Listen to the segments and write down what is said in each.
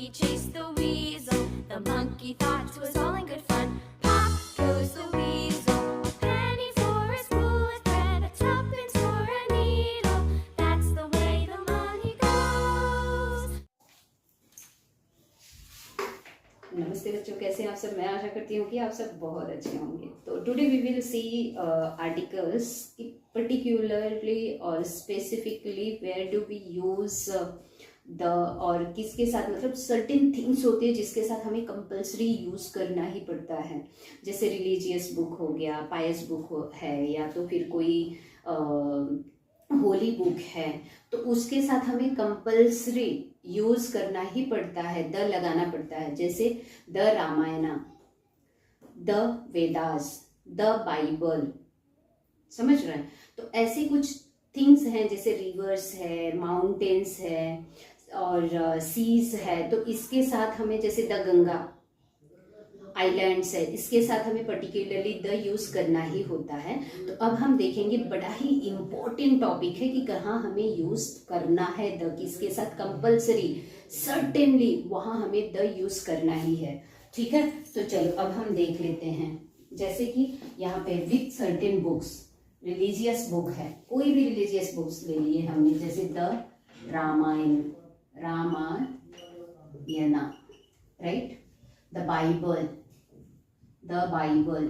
monkey chased the weasel. The monkey thought 'twas all in good fun. Pop goes the weasel. A penny for a spool of thread, a tuppence for a needle. That's the way the money goes. नमस्ते बच्चों, कैसे हैं आप सब। मैं आशा करती हूँ कि आप सब बहुत अच्छे होंगे। तो today we will see articles particularly और specifically where do we use the, और किसके साथ, मतलब सर्टेन थिंग्स होती है जिसके साथ हमें कंपल्सरी यूज करना ही पड़ता है। जैसे रिलीजियस बुक हो गया, पायस बुक है, या तो फिर कोई होली बुक है, तो उसके साथ हमें कंपल्सरी यूज करना ही पड़ता है, द लगाना पड़ता है। जैसे the Ramayana, the Vedas, the Bible, समझ रहे हैं। तो ऐसे कुछ थिंग्स हैं, जैसे रिवर्स है, माउंटेन्स है और सीज है, तो इसके साथ हमें, जैसे द गंगा, आइलैंड्स है, इसके साथ हमें पर्टिकुलरली द यूज करना ही होता है। तो अब हम देखेंगे, बड़ा ही इम्पोर्टेंट टॉपिक है कि कहाँ हमें यूज करना है द, किसके साथ कंपल्सरी, सर्टेनली वहां हमें द यूज करना ही है। ठीक है, तो चलो अब हम देख लेते हैं। जैसे कि यहाँ पे with certain books, religious book है, कोई भी रिलीजियस बुक्स ले लिए हमने, जैसे the Ramayan, Ramayana, right, the Bible, the Bible,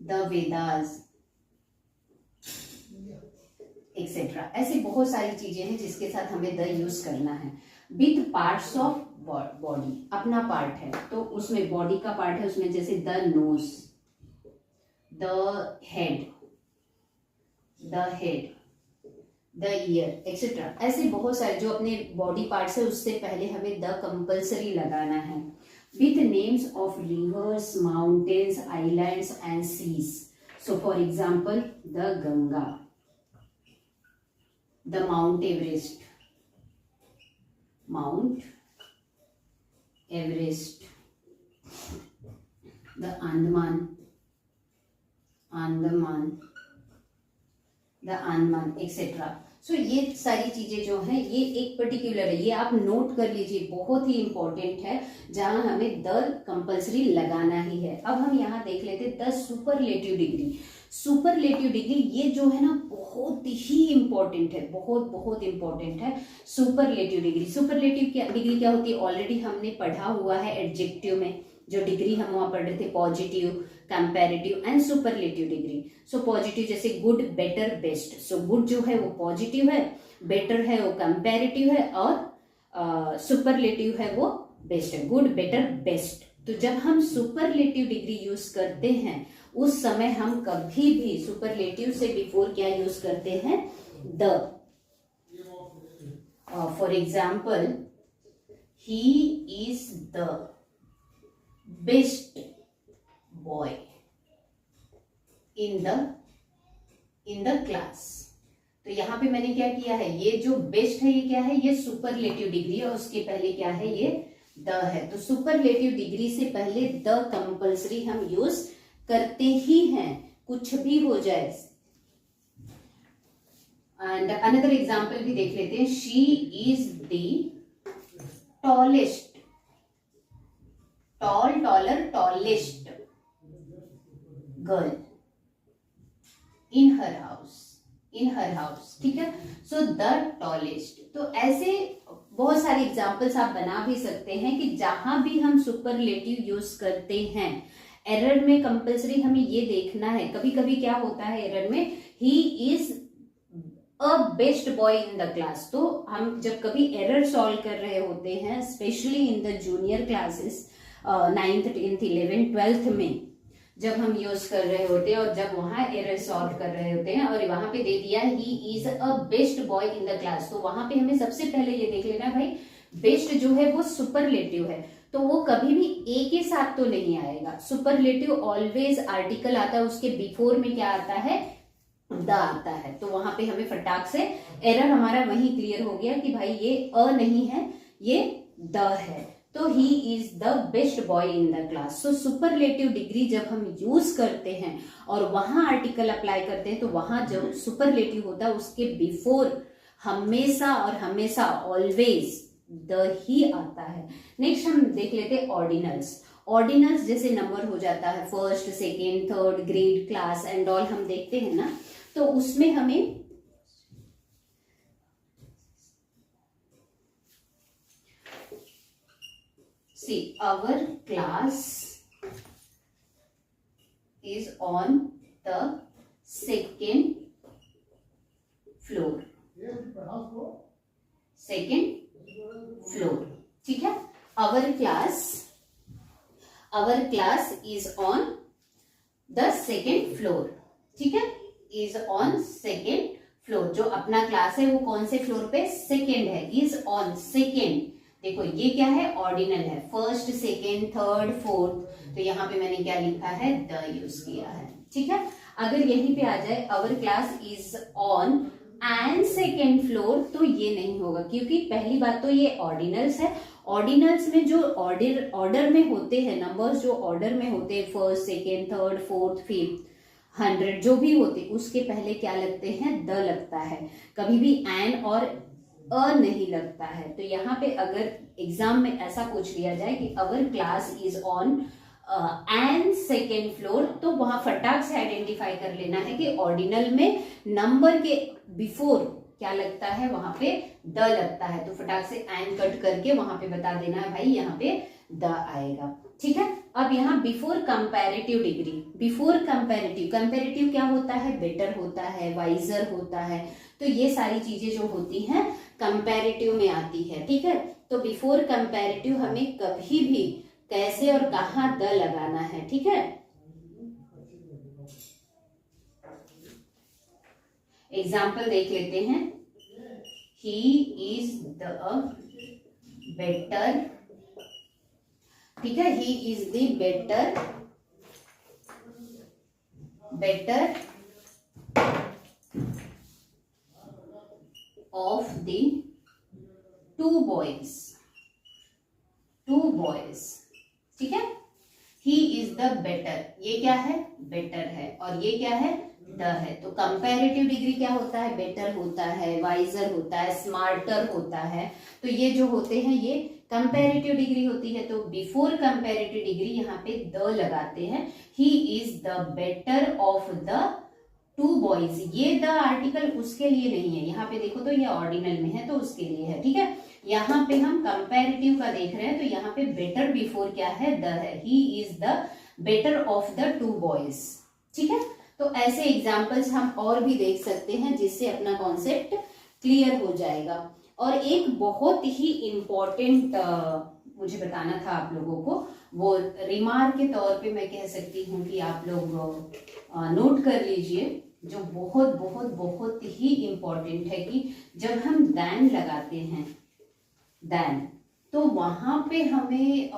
the Vedas, etc. ऐसे बहुत सारी चीजें हैं जिसके साथ हमें द यूज करना है। विथ पार्ट्स ऑफ बॉडी, अपना पार्ट है तो उसमें बॉडी का पार्ट है, उसमें जैसे the nose, the head, the year, etcetera. ऐसे बहुत सारे जो अपने बॉडी पार्ट्स है, उससे पहले हमें द कंपल्सरी लगाना है। With names of rivers, mountains, islands and seas. So for example, the Ganga, the Mount Everest, the Andaman, etc. सो ये सारी चीजें जो हैं, ये एक पर्टिकुलर है, ये आप नोट कर लीजिए, बहुत ही इंपॉर्टेंट है, जहां हमें द कंपल्सरी लगाना ही है। अब हम यहाँ देख लेते हैं the superlative degree. Superlative degree ये जो है ना, बहुत ही इंपॉर्टेंट है, बहुत इंपॉर्टेंट है सुपरलेटिव डिग्री। सुपरलेटिव डिग्री क्या होती है, ऑलरेडी हमने पढ़ा हुआ है एडजेक्टिव में, जो डिग्री हम वहां पढ़ रहे थे, positive, comparative and superlative degree. So positive जैसे good, better, best. So good जो है वो पॉजिटिव है, बेटर है वो कंपैरेटिव है, और सुपरलेटिव है वो बेस्ट है, गुड, बेटर, बेस्ट। तो जब हम सुपरलेटिव डिग्री यूज करते हैं, उस समय हम कभी भी सुपरलेटिव से बिफोर क्या यूज करते हैं, the. For example, he is the best boy in the class. तो यहां पे मैंने क्या किया है, ये जो बेस्ट है ये क्या है, ये सुपरलेटिव डिग्री है, और उसके पहले क्या है, ये द है। तो सुपरलेटिव डिग्री से पहले द कंपल्सरी हम यूज करते ही हैं, कुछ भी हो जाए। एंड अनदर एग्जाम्पल भी देख लेते हैं। She is the tallest, tallest girl in her house, ठीक है। So the tallest. तो ऐसे बहुत सारे एग्जाम्पल्स आप बना भी सकते हैं कि जहां भी हम सुपरलेटिव यूज करते हैं, एरर में कंपल्सरी हमें ये देखना है। कभी कभी क्या होता है एरर में, he is a best boy in the class. तो हम जब कभी एरर सॉल्व कर रहे होते हैं, specially in the junior classes, 9th, 10th, 11th, 12th में जब हम यूज कर रहे होते हैं, और जब वहां एरर सॉल्व कर रहे होते हैं और वहां पे दे दिया he is a best boy in the class, तो वहां पे हमें सबसे पहले ये देख लेना भाई, बेस्ट जो है वो सुपरलेटिव है, तो वो कभी भी ए के साथ तो नहीं आएगा। सुपरलेटिव ऑलवेज आर्टिकल आता है, उसके बिफोर में क्या आता है, द आता है। तो वहां पे हमें फटाक से एरर हमारा वही क्लियर हो गया कि भाई ये अ नहीं है, ये द है। तो ही is the best boy in the class. So superlative degree जब हम यूज करते हैं और वहां आर्टिकल अप्लाई करते हैं, तो वहां जो सुपरलेटिव होता है उसके बिफोर हमेशा और हमेशा ऑलवेज द ही आता है। नेक्स्ट हम देख लेते हैं ऑर्डिनल्स। ऑर्डिनल्स जैसे नंबर हो जाता है first, second, third, grade, class and all हम देखते हैं ना, तो उसमें हमें see our class is on the second floor, second floor, ठीक है। our class is on the second floor, ठीक है, is on second floor। जो अपना क्लास है वो कौन से फ्लोर पे, सेकेंड है, is on second। देखो ये क्या है, ऑर्डिनल है, फर्स्ट, सेकेंड, थर्ड, फोर्थ, तो यहाँ पे मैंने क्या लिखा है, द यूज किया है, ठीक है। अगर यहीं पे आ जाए our class is on and second floor, तो ये नहीं होगा, क्योंकि पहली बात तो ये ऑर्डिनल्स है। ऑर्डिनल्स में जो ऑर्डर में होते हैं नंबर्स, जो ऑर्डर में होते हैं first, second, third, fourth, fifth, 100 जो भी होते, उसके पहले क्या लगते हैं, द लगता है, कभी भी एन और नहीं लगता है। तो यहाँ पे अगर एग्जाम में ऐसा पूछ लिया जाए कि our class is on and second floor, तो वहां फटाक से आइडेंटिफाई कर लेना है कि ऑर्डिनल में नंबर के बिफोर क्या लगता है, वहां पे द लगता है, तो फटाक से एंड कट करके वहां पे बता देना है भाई यहाँ पे द आएगा, ठीक है। अब यहाँ before comparative degree, before comparative क्या होता है, बेटर होता है, वाइजर होता है, तो ये सारी चीजें जो होती हैं कंपैरेटिव में आती है, ठीक है। तो बिफोर कंपैरेटिव हमें कभी भी कैसे और कहाँ द लगाना है, ठीक है। एग्जाम्पल देख लेते हैं, ही इज द बेटर, ठीक है, ही is the better of the two boys, ठीक है। ही इज द बेटर, ये क्या है, बेटर है, और ये क्या है, द है। तो कंपैरेटिव डिग्री क्या होता है, बेटर होता है, वाइजर होता है, स्मार्टर होता है, तो ये जो होते हैं ये कंपैरेटिव डिग्री होती है। तो बिफोर कंपैरेटिव डिग्री यहाँ पे द लगाते हैं, ही is the better of the two boys, ये द आर्टिकल उसके लिए नहीं है, यहाँ पे देखो तो ये ऑर्डिनल में है तो उसके लिए है, ठीक है। यहाँ पे हम कंपैरेटिव का देख रहे हैं, तो यहाँ पे बेटर बिफोर क्या है, द है, ही is the better of the two boys, ठीक है। तो ऐसे एग्जाम्पल्स हम और भी देख सकते हैं जिससे अपना कॉन्सेप्ट क्लियर हो जाएगा। और एक बहुत ही इम्पोर्टेंट मुझे बताना था आप लोगों को, वो रिमार्क के तौर पे मैं कह सकती हूँ कि आप लोग नोट कर लीजिए, जो बहुत बहुत बहुत ही इम्पोर्टेंट है कि जब हम दैन लगाते हैं, दैन, तो वहां पे हमें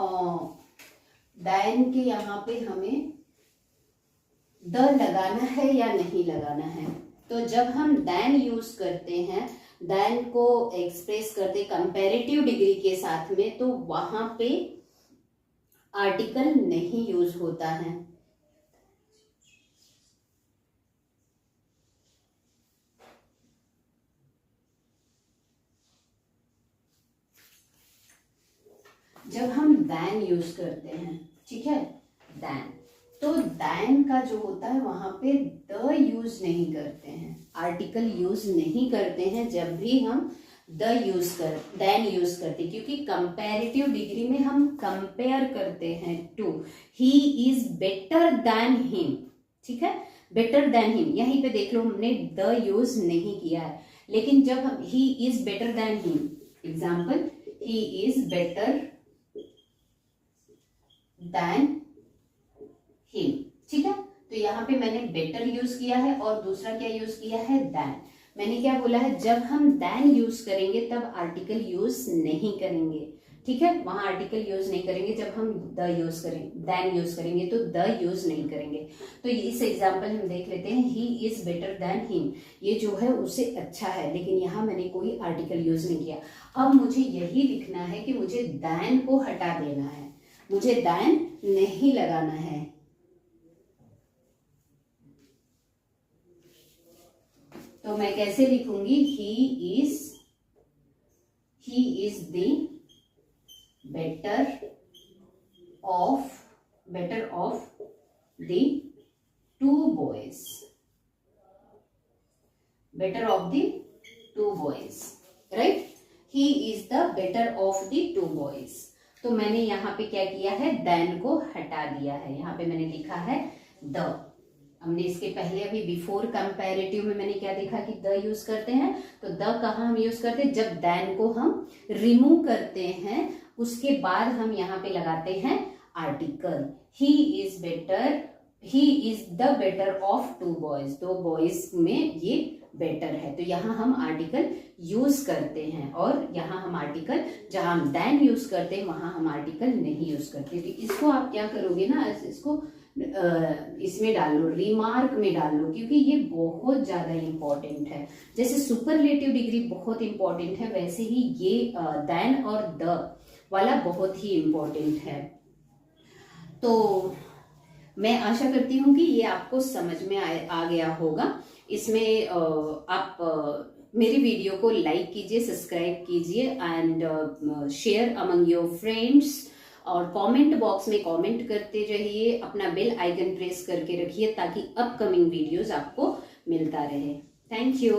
दैन के यहाँ पे हमें द लगाना है या नहीं लगाना है। तो जब हम दैन यूज करते हैं, दैन को एक्सप्रेस करते कंपैरेटिव डिग्री के साथ में, तो वहां पे आर्टिकल नहीं यूज होता है। जब हम दैन यूज करते हैं, ठीक है, दैन, तो दैन का जो होता है वहां पे द यूज नहीं करते हैं, आर्टिकल यूज नहीं करते हैं जब भी हम दैन यूज करते, क्योंकि कंपैरेटिव डिग्री में हम कंपेयर करते हैं to, he is better than him, ठीक है, बेटर देन हिम, यहीं पे देख लो हमने द यूज नहीं किया है। लेकिन जब हम ही is better than him, example, he is better than him, ठीक है। तो यहाँ पे मैंने बेटर यूज किया है और दूसरा क्या यूज किया है, देन। मैंने क्या बोला है, जब हम देन यूज करेंगे तब आर्टिकल यूज नहीं करेंगे, ठीक है, वहां आर्टिकल यूज नहीं करेंगे। जब हम द यूज करेंगे, देन यूज करेंगे, तो द यूज नहीं करेंगे। तो इस एग्जाम्पल हम देख लेते हैं, ही इज बेटर देन हिम, ये जो है उससे अच्छा है, लेकिन यहाँ मैंने कोई आर्टिकल यूज नहीं किया। अब मुझे यही लिखना है कि मुझे देन को हटा देना है, मुझे देन नहीं लगाना है। तो मैं कैसे लिखूंगी, he is he is the better of the two boys. Better of the two boys, right? He is the better of the two boys. तो मैंने यहाँ पे क्या किया है, देन को हटा दिया है, यहाँ पे मैंने लिखा है द। हमने इसके पहले अभी बिफोर कंपैरेटिव में मैंने क्या देखा कि द यूज करते हैं, तो द कहाँ हम यूज करते हैं, जब देन को हम रिमूव करते हैं उसके बाद हम यहाँ पे लगाते हैं article. He is better, he is the better of two boys, दो बॉयज में ये बेटर है, तो यहाँ हम आर्टिकल यूज करते हैं। और यहाँ हम आर्टिकल, जहां हम देन यूज करते हैं वहां हम आर्टिकल नहीं यूज करते। तो इसको आप क्या करोगे ना, इसको इसमें डाल लो, रिमार्क में डाल लो, क्योंकि ये बहुत ज्यादा इंपॉर्टेंट है। जैसे सुपरलेटिव डिग्री बहुत इंपॉर्टेंट है, वैसे ही ये देन और द वाला बहुत ही इंपॉर्टेंट है। तो मैं आशा करती हूँ कि ये आपको समझ में आ गया होगा। इसमें आप मेरी वीडियो को लाइक कीजिए, सब्सक्राइब कीजिए and share among your friends, और कमेंट बॉक्स में कमेंट करते रहिए, अपना बेल आइकन प्रेस करके रखिए ताकि अपकमिंग वीडियोस आपको मिलता रहे। Thank you.